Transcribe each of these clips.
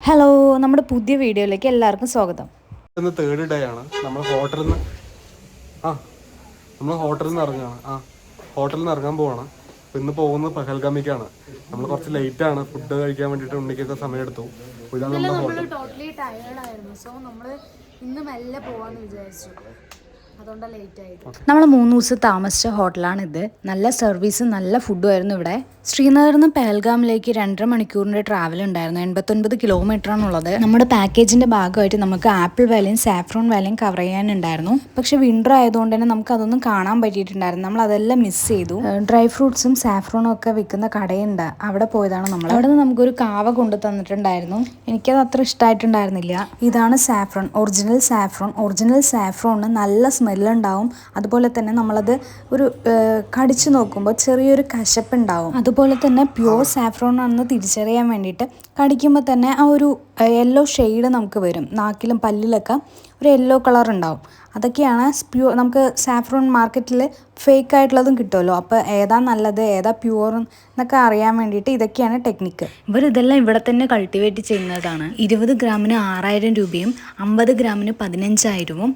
Hello, നമ്മുടെ പുതിയ വീഡിയോയിലേക്ക് എല്ലാവർക്കും സ്വാഗതം. ഇന്ന് തേർഡ് ഡേ ആണ്. നമ്മൾ ഹോട്ടലിൽ നിന്ന് ഇറങ്ങാൻ പോവാണ്. അപ്പോൾ ഇന്ന് പോകുന്നത് പഹൽഗാമിക്കാണ്. നമ്മൾ കുറച്ച് ലേറ്റാണ്. ഫുഡ് കഴിക്കാൻ വേണ്ടിയിട്ട് ഉണ്ണിക്കൊക്കെ സമയം എടുത്തു. ഇതാണ് നമ്മുടെ ഹോട്ടൽ. ടോട്ടലി ടയേർഡ് ആയിരുന്നു. സോ നമ്മൾ ഇന്ന് മെല്ലെ പോവാന്ന് വിചാരിച്ചു. അതുകൊണ്ടാണ് ലേറ്റ് ആയത്. നമ്മൾ 3 ദിവസം താമസിച്ച ഹോട്ടലാണിത്. നല്ല സർവീസും നല്ല ഫുഡും ആയിരുന്നു ഇവിടെ. ശ്രീനഗറിൽ നിന്ന് പെഹൽഗാമിലേക്ക് 2.5 മണിക്കൂറിൻ്റെ ട്രാവൽ ഉണ്ടായിരുന്നു. 89 കിലോമീറ്ററാണുള്ളത്. നമ്മുടെ പാക്കേജിൻ്റെ ഭാഗമായിട്ട് നമുക്ക് ആപ്പിൾ വാലിയും സാഫ്രോൺ വാലിയും കവർ ചെയ്യാനുണ്ടായിരുന്നു. പക്ഷെ വിൻ്റർ ആയതുകൊണ്ട് തന്നെ നമുക്ക് അതൊന്നും കാണാൻ പറ്റിയിട്ടുണ്ടായിരുന്നു. നമ്മൾ അതെല്ലാം മിസ് ചെയ്തു. ഡ്രൈ ഫ്രൂട്ട്സും സാഫ്രോണും ഒക്കെ വിൽക്കുന്ന കടയുണ്ട്. അവിടെ പോയതാണ് നമ്മൾ. അവിടെ നിന്ന് നമുക്കൊരു കാവ കൊണ്ടു തന്നിട്ടുണ്ടായിരുന്നു. എനിക്കത് അത്ര ഇഷ്ടമായിട്ടുണ്ടായിരുന്നില്ല. ഇതാണ് സാഫ്രോൺ, ഒറിജിനൽ സാഫ്രോൺ. ഒറിജിനൽ സാഫ്രോണിന് നല്ല സ്മെല്ലുണ്ടാവും. അതുപോലെ തന്നെ നമ്മളത് ഒരു കടിച്ചു നോക്കുമ്പോൾ ചെറിയൊരു കശപ്പുണ്ടാവും. അതുപോലെ തന്നെ പ്യുവർ സാഫ്രോൺ ആണെന്ന് തിരിച്ചറിയാൻ വേണ്ടിയിട്ട് കടിക്കുമ്പോൾ തന്നെ ആ ഒരു യെല്ലോ ഷെയ്ഡ് നമുക്ക് വരും. നാക്കിലും പല്ലിലൊക്കെ ഒരു യെല്ലോ കളർ ഉണ്ടാവും. അതൊക്കെയാണ് നമുക്ക് സാഫ്രോൺ മാർക്കറ്റിൽ ഫേക്ക് ആയിട്ടുള്ളതും കിട്ടുമല്ലോ. അപ്പോൾ ഏതാ നല്ലത് ഏതാ പ്യുവർ എന്നൊക്കെ അറിയാൻ വേണ്ടിയിട്ട് ഇതൊക്കെയാണ് ടെക്നിക്ക്. ഇതെല്ലാം ഇവിടെ തന്നെ കൾട്ടിവേറ്റ് ചെയ്യുന്നതാണ്. 20 ഗ്രാമിന് 6000 രൂപയും 50 ഗ്രാമിന് 15,000,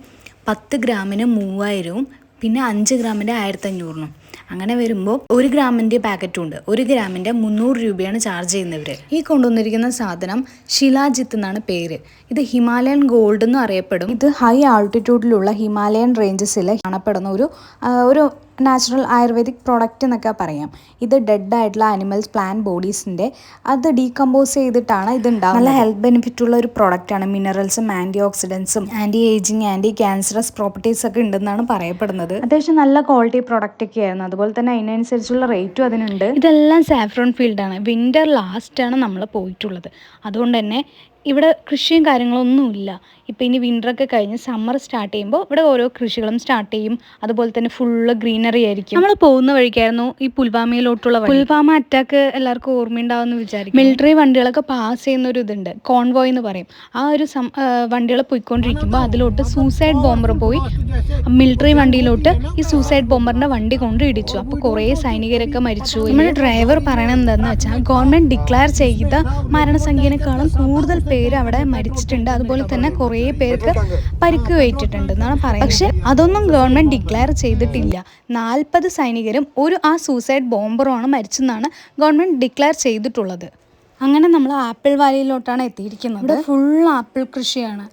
10 ഗ്രാമിന് 3000, പിന്നെ 5 ഗ്രാമിൻ്റെ 1500. അങ്ങനെ വരുമ്പോൾ 1 ഗ്രാമിൻ്റെ പാക്കറ്റും ഉണ്ട്. 1 ഗ്രാമിൻ്റെ 300 രൂപയാണ് ചാർജ് ചെയ്യുന്നവർ. ഈ കൊണ്ടുവന്നിരിക്കുന്ന സാധനം ഷിലാജിത്ത് എന്നാണ് പേര്. ഇത് ഹിമാലയൻ ഗോൾഡ് എന്നും അറിയപ്പെടും. ഇത് ഹൈ ആൾട്ടിറ്റ്യൂഡിലുള്ള ഹിമാലയൻ റേഞ്ചസിൽ കാണപ്പെടുന്ന ഒരു നാച്ചുറൽ ആയുർവേദിക് പ്രോഡക്റ്റ് എന്നൊക്കെ പറയാം. ഇത് ഡെഡ് ആയിട്ടുള്ള അനിമൽസ് പ്ലാന്റ് ബോഡീസിൻ്റെ അത് ഡീകമ്പോസ് ചെയ്തിട്ടാണ് ഇത് ഉണ്ടാകുന്നത്. നല്ല ഹെൽത്ത് ബെനിഫിറ്റ് ഉള്ള ഒരു പ്രോഡക്റ്റാണ്. മിനറൽസും ആൻറ്റി ഓക്സിഡൻസും anti ageing anti cancerous properties ഒക്കെ ഉണ്ടെന്നാണ് പറയപ്പെടുന്നത്. അത്യാവശ്യം നല്ല ക്വാളിറ്റി പ്രോഡക്റ്റ് ഒക്കെ ആയിരുന്നു. അതുപോലെ തന്നെ അതിനനുസരിച്ചുള്ള റേറ്റും അതിനുണ്ട്. ഇതെല്ലാം സാഫ്രോൺ ഫീൽഡാണ്. വിൻ്റർ ലാസ്റ്റാണ് നമ്മൾ പോയിട്ടുള്ളത്. അതുകൊണ്ട് തന്നെ ഇവിടെ കൃഷിയും കാര്യങ്ങളൊന്നുമില്ല. ഇപ്പോൾ ഇനി വിൻ്ററൊക്കെ കഴിഞ്ഞ് സമ്മർ സ്റ്റാർട്ട് ചെയ്യുമ്പോൾ ഇവിടെ ഓരോ കൃഷികളും സ്റ്റാർട്ട് ചെയ്യും. അതുപോലെ തന്നെ ഫുള്ള് ഗ്രീനറി ആയിരിക്കും. നമ്മൾ പോകുന്ന വഴിക്കായിരുന്നു ഈ പുൽവാമയിലോട്ടുള്ള വഴി. പുൽവാമ അറ്റാക്ക് എല്ലാവർക്കും ഓർമ്മയുണ്ടാവുമെന്ന് വിചാരിക്കും. മിലിറ്ററി വണ്ടികളൊക്കെ പാസ് ചെയ്യുന്ന ഒരു ഇതുണ്ട്, കോൺവോയ് എന്ന് പറയും. ആ ഒരു വണ്ടികൾ പോയിക്കൊണ്ടിരിക്കുമ്പോൾ അതിലോട്ട് സൂസൈഡ് ബോംബർ പോയി മിലിറ്ററി വണ്ടിയിലോട്ട് ഈ സൂസൈഡ് ബോംബറിൻ്റെ വണ്ടി കൊണ്ട് ഇടിച്ചു. അപ്പോൾ കുറേ സൈനികരൊക്കെ മരിച്ചു. നമ്മുടെ ഡ്രൈവർ പറയണത് എന്താണെന്ന് വെച്ചാൽ ഗവൺമെൻറ് ഡിക്ലെയർ ചെയ്ത മരണസംഖ്യനേക്കാളും കൂടുതൽ പേര് അവിടെ മരിച്ചിട്ടുണ്ട്. അതുപോലെ തന്നെ കുറേ പേർക്ക് പരിക്ക് ഏറ്റിട്ടുണ്ട് എന്നാണ് പറയുന്നത്. പക്ഷെ അതൊന്നും ഗവൺമെന്റ് ഡിക്ലെയർ ചെയ്തിട്ടില്ല. 40 സൈനികരും ആ സൂസൈഡ് ബോംബറുമാണ് മരിച്ചെന്നാണ് ഗവൺമെന്റ് ഡിക്ലെയർ ചെയ്തിട്ടുള്ളത്. അങ്ങനെ നമ്മൾ ആപ്പിൾ വാലിയിലോട്ടാണ് എത്തിയിരിക്കുന്നത്. ഇവിടെ ഫുൾ ആപ്പിൾ കൃഷിയാണ്.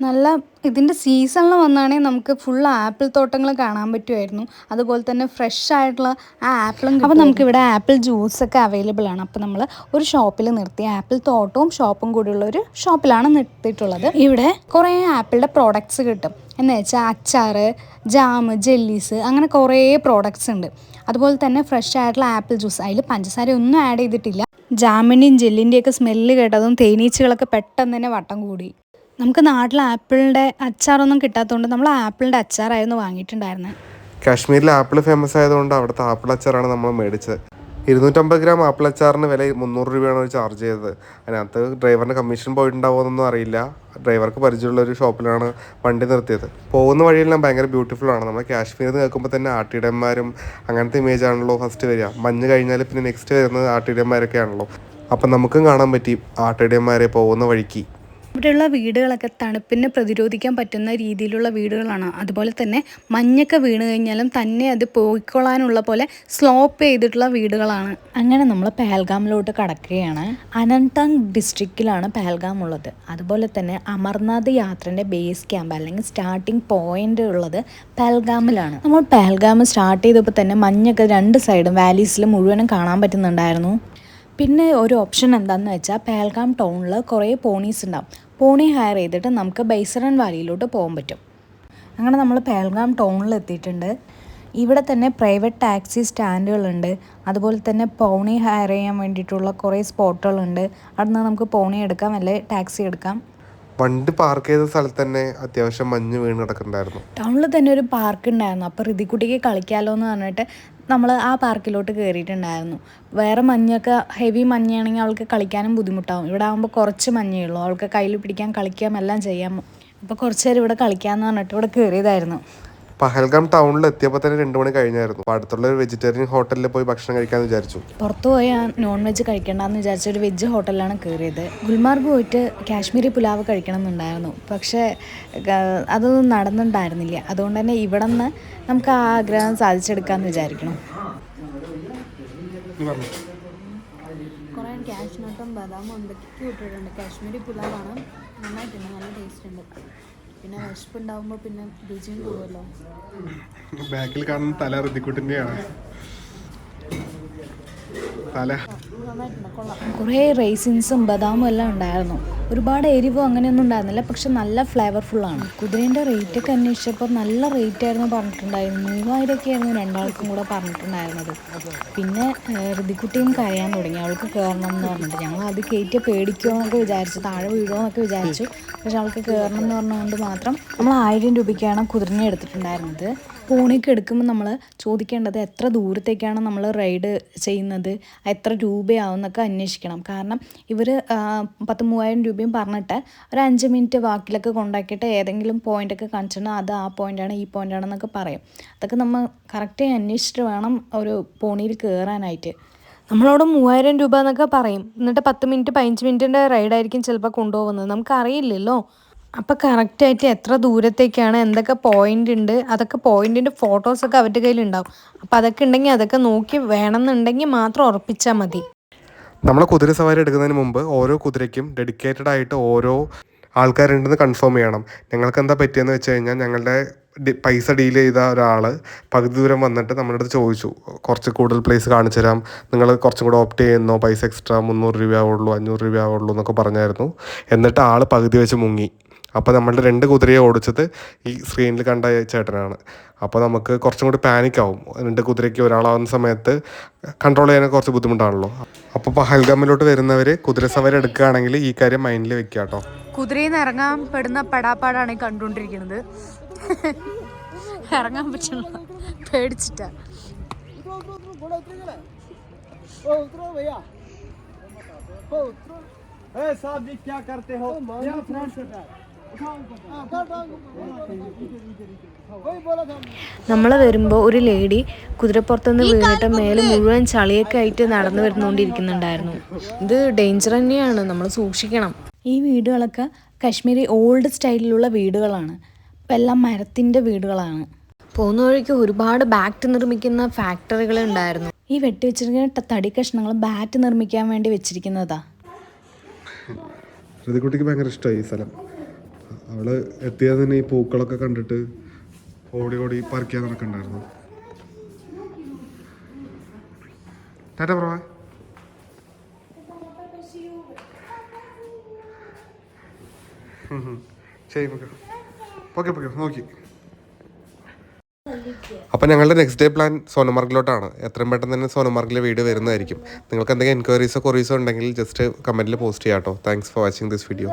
നല്ല ഇതിൻ്റെ സീസണിൽ വന്നാണെങ്കിൽ നമുക്ക് ഫുൾ ആപ്പിൾ തോട്ടങ്ങൾ കാണാൻ പറ്റുമായിരുന്നു. അതുപോലെ തന്നെ ഫ്രഷ് ആയിട്ടുള്ള ആ ആപ്പിളും. അപ്പോൾ നമുക്കിവിടെ ആപ്പിൾ ജ്യൂസൊക്കെ അവൈലബിൾ ആണ്. അപ്പോൾ നമ്മൾ ഒരു ഷോപ്പിൽ നിർത്തി, ആപ്പിൾ തോട്ടവും ഷോപ്പും കൂടിയുള്ള ഒരു ഷോപ്പിലാണ് നിർത്തിയിട്ടുള്ളത്. ഇവിടെ കുറേ ആപ്പിളിൻ്റെ പ്രോഡക്ട്സ് കിട്ടും. എന്ന് വെച്ചാൽ അച്ചാർ, ജാം, ജെല്ലീസ്, അങ്ങനെ കുറേ പ്രോഡക്ട്സ് ഉണ്ട്. അതുപോലെ തന്നെ ഫ്രഷ് ആയിട്ടുള്ള ആപ്പിൾ ജ്യൂസ്, അതിൽ പഞ്ചസാര ഒന്നും ആഡ് ചെയ്തിട്ടില്ല. ജാമിൻ്റെയും ജെല്ലിൻ്റെയൊക്കെ സ്മെല്ല് കേട്ടതും തേനീച്ചകളൊക്കെ പെട്ടെന്ന് തന്നെ വട്ടം കൂടി. നമുക്ക് നാട്ടിൽ ആപ്പിളിൻ്റെ അച്ചാറൊന്നും കിട്ടാത്തതുകൊണ്ട് നമ്മൾ ആപ്പിളിൻ്റെ അച്ചാറായിരുന്നു വാങ്ങിയിട്ടുണ്ടായിരുന്നത്. കാശ്മീരിൽ ആപ്പിൾ ഫേമസ് ആയതുകൊണ്ട് അവിടുത്തെ ആപ്പിൾ അച്ചാറാണ് നമ്മൾ മേടിച്ചത്. 250 ഗ്രാം ആപ്പിൾ അച്ചാറിന് വില 300 രൂപയാണ് അവർ ചാർജ് ചെയ്തത്. അതിനകത്ത് ഡ്രൈവറിന് കമ്മീഷൻ പോയിട്ടുണ്ടാവുമെന്നൊന്നും അറിയില്ല. ഡ്രൈവർക്ക് പരിചയമുള്ള ഒരു ഷോപ്പിലാണ് വണ്ടി നിർത്തിയത്. പോകുന്ന വഴിയെല്ലാം ഭയങ്കര ബ്യൂട്ടിഫുൾ ആണ്. നമ്മൾ കാശ്മീരിൽ കേൾക്കുമ്പോൾ തന്നെ ആട്ടിടന്മാരും അങ്ങനത്തെ ഇമേജ് ആണല്ലോ ഫസ്റ്റ് വരിക. മഞ്ഞ് കഴിഞ്ഞാൽ പിന്നെ നെക്സ്റ്റ് വരുന്നത് ആട്ടിടന്മാരൊക്കെ ആണല്ലോ. അപ്പം നമുക്കും കാണാൻ പറ്റി ആട്ടിടന്മാരെ പോകുന്ന വഴിക്ക്. ഇവിടെയുള്ള വീടുകളൊക്കെ തണുപ്പിനെ പ്രതിരോധിക്കാൻ പറ്റുന്ന രീതിയിലുള്ള വീടുകളാണ്. അതുപോലെ തന്നെ മഞ്ഞൊക്കെ വീണ് കഴിഞ്ഞാലും തന്നെ അത് പോയിക്കൊള്ളാനുള്ള പോലെ സ്ലോപ്പ് ചെയ്തിട്ടുള്ള വീടുകളാണ്. അങ്ങനെ നമ്മൾ പെഹൽഗാമിലോട്ട് കടക്കുകയാണ്. അനന്ത്നാഗ് ഡിസ്ട്രിക്റ്റിലാണ് പെഹൽഗാം ഉള്ളത്. അതുപോലെ തന്നെ അമർനാഥ് യാത്രേൻ്റെ ബേസ് ക്യാമ്പ് അല്ലെങ്കിൽ സ്റ്റാർട്ടിംഗ് പോയിന്റ് ഉള്ളത് പെഹൽഗാമിലാണ്. നമ്മൾ പെഹൽഗാം സ്റ്റാർട്ട് ചെയ്തപ്പോൾ തന്നെ മഞ്ഞൊക്കെ 2 സൈഡും വാലീസിലും മുഴുവനും കാണാൻ പറ്റുന്നുണ്ടായിരുന്നു. പിന്നെ ഒരു ഓപ്ഷൻ എന്താണെന്ന് വെച്ചാൽ പെഹൽഗാം ടൗണിൽ കുറേ പോണീസ് ഉണ്ടാവും. പോണി ഹയർ ചെയ്തിട്ട് നമുക്ക് ബൈസറൻ വാലിയിലോട്ട് പോകാൻ പറ്റും. അങ്ങനെ നമ്മൾ പെഹൽഗാം ടൗണിൽ എത്തിയിട്ടുണ്ട്. ഇവിടെ തന്നെ പ്രൈവറ്റ് ടാക്സി സ്റ്റാൻഡുകളുണ്ട്. അതുപോലെ തന്നെ പോണി ഹയർ ചെയ്യാൻ വേണ്ടിയിട്ടുള്ള കുറേ സ്പോട്ടുകളുണ്ട്. അവിടെ നിന്ന് നമുക്ക് പോണി എടുക്കാം, അല്ലെങ്കിൽ ടാക്സി എടുക്കാം. വണ്ടി പാർക്ക് ചെയ്ത സ്ഥലത്ത് തന്നെ അത്യാവശ്യം മഞ്ഞ് വീണ് കിടക്കുന്നുണ്ടായിരുന്നു. ടൗണിൽ തന്നെ ഒരു പാർക്ക് ഉണ്ടായിരുന്നു. അപ്പോൾ ഋതിക്കുട്ടിക്ക് കളിക്കാമല്ലോ എന്ന് പറഞ്ഞിട്ട് നമ്മൾ ആ പാർക്കിലോട്ട് കയറിയിട്ടുണ്ടായിരുന്നു. വേറെ മഞ്ഞൊക്കെ ഹെവി മഞ്ഞാണെങ്കിൽ അവൾക്ക് കളിക്കാനും ബുദ്ധിമുട്ടാവും. ഇവിടെ ആകുമ്പോൾ കുറച്ച് മഞ്ഞേ ഉള്ളൂ, അവൾക്ക് കയ്യിൽ പിടിക്കാൻ കളിക്കാം എല്ലാം ചെയ്യാം. അപ്പോൾ കുറച്ച് നേരം ഇവിടെ കളിക്കാമെന്ന് പറഞ്ഞിട്ട് ഇവിടെ കയറിയതായിരുന്നു. പഹൽഗാം ടൗണിൽ എത്തിയപ്പോൾ തന്നെ 2 മണി കഴിഞ്ഞായിരുന്നു. അപ്പോൾ അടുത്തുള്ള ഒരു വെജിറ്റേറിയൻ ഹോട്ടലിൽ പോയി ഭക്ഷണം കഴിക്കാമെന്ന് വിചാരിച്ചു. പുറത്ത് പോയി നോൺ വെജ് കഴിക്കണ്ടെന്ന് വിചാരിച്ച ഒരു വെജ് ഹോട്ടലിലാണ് കയറിയത്. ഗുൽമാർഗ് പോയിട്ട് കാശ്മീരി പുലാവ് കഴിക്കണം എന്നുണ്ടായിരുന്നു, പക്ഷേ അതൊന്നും നടന്നിട്ടുണ്ടായിരുന്നില്ല. അതുകൊണ്ട് തന്നെ ഇവിടെ നിന്ന് നമുക്ക് ആ ആഗ്രഹം സാധിച്ചെടുക്കാമെന്ന് വിചാരിക്കണം. കുറേ കാഷ്നട്ടും ബദാമും എന്തൊക്കെ ഇട്ടിട്ടുണ്ട്. കാശ്മീരി പുലാവാണ്, നന്നായിട്ടുണ്ട്, നല്ല ടേസ്റ്റ് ഉണ്ട്. പിന്നെ വിശപ്പുണ്ടാവുമ്പോൾ പിന്നെ രുചിയും കൂടുമല്ലോ. ബാക്കിൽ കാണുന്ന തല ഋതിക്കുട്ടിൻ്റെയാണ്. കുറേ റൈസിൻസും ബദാമും എല്ലാം ഉണ്ടായിരുന്നു. ഒരുപാട് എരിവും അങ്ങനെയൊന്നും ഉണ്ടായിരുന്നില്ല, പക്ഷെ നല്ല ഫ്ലേവർഫുള്ളാണ്. കുതിരേൻ്റെ റേറ്റൊക്കെ അന്വേഷിച്ചപ്പോൾ നല്ല റേറ്റ് ആയിരുന്നു പറഞ്ഞിട്ടുണ്ടായിരുന്നു. 3000 ആയിരുന്നു രണ്ടാൾക്കും കൂടെ പറഞ്ഞിട്ടുണ്ടായിരുന്നത്. പിന്നെ ഋതിക്കുട്ടിയും കരയാൻ തുടങ്ങി, അവൾക്ക് കയറണം എന്ന് പറഞ്ഞിട്ട്. ഞങ്ങൾ അത് കയറ്റി പേടിക്കുമോ എന്നൊക്കെ വിചാരിച്ചു, താഴെ വീഴുമോ എന്നൊക്കെ വിചാരിച്ചു. പക്ഷെ അവൾക്ക് കയറണം എന്ന് പറഞ്ഞുകൊണ്ട് മാത്രം നമ്മൾ 1000 രൂപയ്ക്കാണ് കുതിരനെ എടുത്തിട്ടുണ്ടായിരുന്നത്. പോണിക്ക് എടുക്കുമ്പോൾ നമ്മൾ ചോദിക്കേണ്ടത് എത്ര ദൂരത്തേക്കാണ് നമ്മൾ റൈഡ് ചെയ്യുന്നത്, എത്ര രൂപയാവും എന്നൊക്കെ അന്വേഷിക്കണം. കാരണം ഇവർ 10,000-3000 രൂപയും പറഞ്ഞിട്ട് ഒരു 5 മിനിറ്റ് വാക്കിലൊക്കെ കൊണ്ടാക്കിയിട്ട് ഏതെങ്കിലും പോയിൻ്റൊക്കെ കാണിച്ചിട്ട് അത് ആ പോയിൻ്റാണ് ഈ പോയിൻ്റാണെന്നൊക്കെ പറയും. അതൊക്കെ നമ്മൾ കറക്റ്റായി അന്വേഷിച്ചിട്ട് വേണം ഒരു പോണിയിൽ കയറാനായിട്ട്. നമ്മളോട് 3000 രൂപ എന്നൊക്കെ പറയും, എന്നിട്ട് 10 മിനിറ്റ് 15 മിനിറ്റിൻ്റെ റൈഡായിരിക്കും ചിലപ്പോൾ കൊണ്ടുപോകുന്നത്. നമുക്കറിയില്ലല്ലോ. അപ്പോൾ കറക്റ്റായിട്ട് എത്ര ദൂരത്തേക്കാണ്, എന്തൊക്കെ പോയിൻ്റ് ഉണ്ട്, അതൊക്കെ പോയിൻറ്റിൻ്റെ ഫോട്ടോസൊക്കെ അവരുടെ കയ്യിലുണ്ടാവും. അപ്പോൾ അതൊക്കെ ഉണ്ടെങ്കിൽ അതൊക്കെ നോക്കി വേണമെന്നുണ്ടെങ്കിൽ മാത്രം ഉറപ്പിച്ചാൽ മതി. നമ്മൾ കുതിര സവാരി എടുക്കുന്നതിന് മുമ്പ് ഓരോ കുതിരയ്ക്കും ഡെഡിക്കേറ്റഡ് ആയിട്ട് ഓരോ ആൾക്കാരുണ്ടെന്ന് കൺഫേം ചെയ്യണം. ഞങ്ങൾക്ക് എന്താ പറ്റിയെന്ന് വെച്ച് കഴിഞ്ഞാൽ, ഞങ്ങളുടെ പൈസ ഡീൽ ചെയ്ത ഒരാൾ പകുതി ദൂരം വന്നിട്ട് നമ്മുടെ അടുത്ത് ചോദിച്ചു, കുറച്ച് കൂടുതൽ പ്ലേസ് കാണിച്ചു തരാം, നിങ്ങൾ കുറച്ചും കൂടെ ഓപ്റ്റ് ചെയ്യുന്നോ, പൈസ എക്സ്ട്രാ 300 രൂപയാവുള്ളൂ 500 രൂപയാവുള്ളൂ എന്നൊക്കെ പറഞ്ഞായിരുന്നു. എന്നിട്ട് ആൾ പകുതി വെച്ച് മുങ്ങി. അപ്പോൾ നമ്മളുടെ 2 കുതിരയെ ഓടിച്ചത് ഈ സ്ക്രീനിൽ കണ്ട ചേട്ടനാണ്. അപ്പോൾ നമുക്ക് കുറച്ചും കൂടി പാനിക്കാവും. 2 കുതിരയ്ക്ക് ഒരാളാവുന്ന സമയത്ത് കൺട്രോൾ ചെയ്യാനൊക്കെ കുറച്ച് ബുദ്ധിമുട്ടാണല്ലോ. അപ്പോൾ പഹൽഗാമിലോട്ട് വരുന്നവർ കുതിര സവാരി എടുക്കുകയാണെങ്കിൽ ഈ കാര്യം മൈൻഡിൽ വെക്കുക കേട്ടോ. കുതിരയിൽ നിന്ന് ഇറങ്ങാൻ പെടുന്ന പെടാപ്പാടാണ് ഈ കണ്ടുകൊണ്ടിരിക്കുന്നത്. ഇറങ്ങാൻ പറ്റില്ല, പേടിച്ചിട്ടാ. നമ്മൾ വരുമ്പോൾ ഒരു ലേഡി കുതിരപ്പുറത്തുനിന്ന് വീണിട്ട് മേലെ മുഴുവൻ ചളിയൊക്കെ ആയിട്ട് നടന്നു വരുന്നുകൊണ്ടിരിക്കുന്നുണ്ടായിരുന്നു. ഇത് ഡേഞ്ചർ തന്നെയാണ്, നമ്മൾ സൂക്ഷിക്കണം. ഈ വീടുകളൊക്കെ കാശ്മീരി ഓൾഡ് സ്റ്റൈലിലുള്ള വീടുകളാണ്. ഇപ്പം എല്ലാം മരത്തിൻ്റെ വീടുകളാണ്. പോകുന്ന വഴിക്ക് ഒരുപാട് ബാറ്റ് നിർമ്മിക്കുന്ന ഫാക്ടറികൾ ഉണ്ടായിരുന്നു. ഈ വെട്ടി വെച്ചിരിക്കുന്ന തടി കഷ്ണങ്ങൾ ബാറ്റ് നിർമ്മിക്കാൻ വേണ്ടി വെച്ചിരിക്കുന്നതാ. ഋതിക്കുട്ടിക്ക് ഭയങ്കര ഇഷ്ടമായി ഈ സ്ഥലം. അവള് എത്തിയാൽ തന്നെ ഈ പൂക്കളൊക്കെ കണ്ടിട്ട് ഓടി ഓടി പറിക്കാൻ നടക്കണ്ടായിരുന്നു. ടാറ്റ പ്രവാ. ശരി ഓക്കെ നോക്കി. അപ്പോൾ ഞങ്ങളുടെ നെക്സ്റ്റ് ഡേ പ്ലാൻ സോനമാർഗിലോട്ടാണ്. എത്രയും പെട്ടെന്ന് തന്നെ സോനമാർഗിലെ വീഡിയോ വരുന്നതായിരിക്കും. നിങ്ങൾക്ക് എന്തെങ്കിലും എൻക്വയറീസോ കൊറീസോ ഉണ്ടെങ്കിൽ ജസ്റ്റ് കമൻറ്റിൽ പോസ്റ്റ് ചെയ്യാം കേട്ടോ. Thanks for watching this video.